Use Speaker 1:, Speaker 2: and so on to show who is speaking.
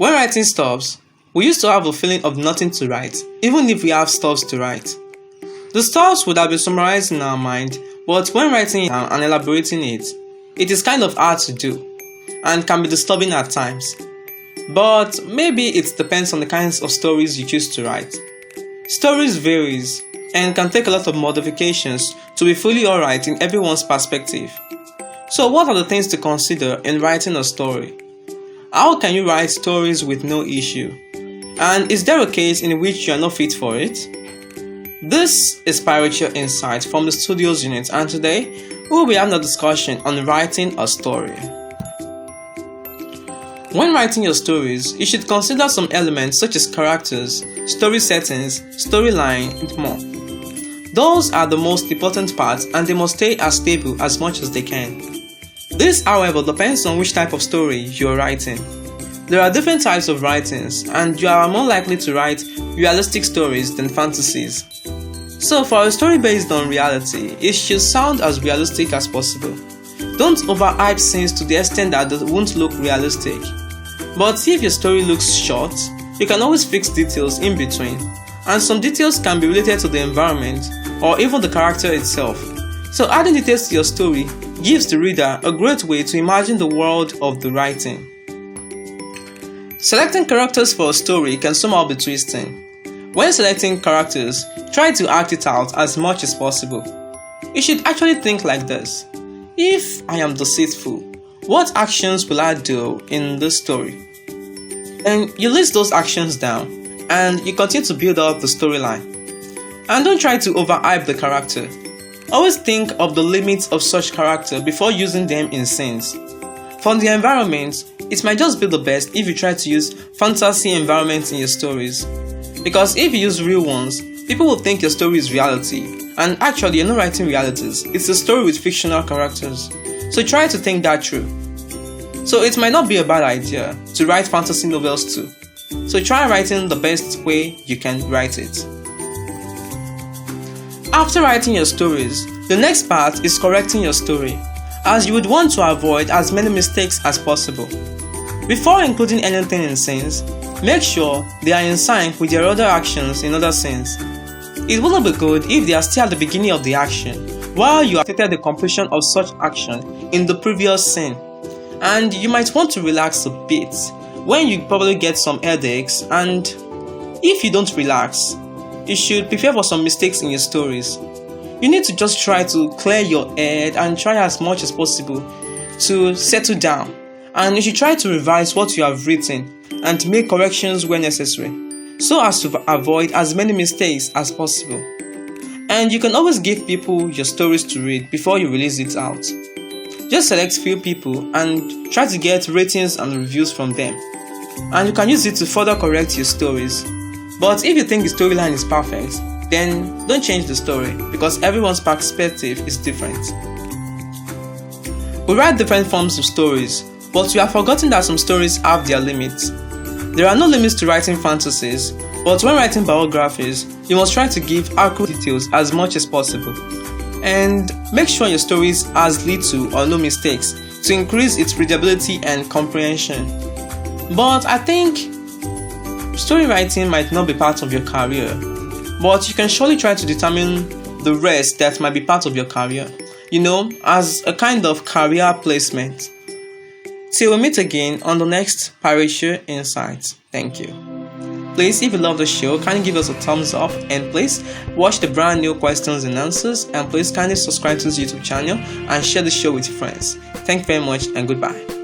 Speaker 1: When writing stops, we used to have a feeling of nothing to write, even if we have stuffs to write. The stuffs would have been summarized in our mind, but when writing and elaborating it, it is kind of hard to do and can be disturbing at times. But maybe it depends on the kinds of stories you choose to write. Stories varies and can take a lot of modifications to be fully alright in everyone's perspective. So what are the things to consider in writing a story? How can you write stories with no issue? And is there a case in which you are not fit for it? This is Pyrochure Insight from the Studios unit, and today we will be having a discussion on writing a story. When writing your stories, you should consider some elements such as characters, story settings, storyline, and more. Those are the most important parts and they must stay as stable as much as they can. This, however, depends on which type of story you are writing. There are different types of writings, and you are more likely to write realistic stories than fantasies. So for a story based on reality, it should sound as realistic as possible. Don't overhype scenes to the extent that it won't look realistic. But if your story looks short, you can always fix details in between, and some details can be related to the environment or even the character itself. So adding details to your story gives the reader a great way to imagine the world of the writing. Selecting characters for a story can somehow be twisting. When selecting characters, try to act it out as much as possible. You should actually think like this: if I am deceitful, what actions will I do in this story? And you list those actions down, and you continue to build up the storyline. And don't try to overhype the character. Always think of the limits of such character before using them in scenes. For the environment, it might just be the best if you try to use fantasy environments in your stories. Because if you use real ones, people will think your story is reality, and actually you're not writing realities, it's a story with fictional characters. So try to think that through. So it might not be a bad idea to write fantasy novels too. So try writing the best way you can write it. After writing your stories, the next part is correcting your story, as you would want to avoid as many mistakes as possible. Before including anything in scenes, make sure they are in sync with your other actions in other scenes. It wouldn't be good if they are still at the beginning of the action, while you have stated the completion of such action in the previous scene. And you might want to relax a bit when you probably get some headaches, and if you don't relax, you should prepare for some mistakes in your stories. You need to just try to clear your head and try as much as possible to settle down. And you should try to revise what you have written and make corrections where necessary, so as to avoid as many mistakes as possible. And you can always give people your stories to read before you release it out. Just select few people and try to get ratings and reviews from them. And you can use it to further correct your stories. But if you think the storyline is perfect, then don't change the story, because everyone's perspective is different. We write different forms of stories, but we have forgotten that some stories have their limits. There are no limits to writing fantasies, but when writing biographies, you must try to give accurate details as much as possible. And make sure your stories has little or no mistakes to increase its readability and comprehension. But I think story writing might not be part of your career, but you can surely try to determine the rest that might be part of your career, as a kind of career placement. Till we meet again on the next Pyrochure Insight. Thank you. Please, if you love the show, kindly give us a thumbs up, and please watch the brand new questions and answers, and please kindly subscribe to this YouTube channel and share the show with your friends. Thank you very much, and goodbye.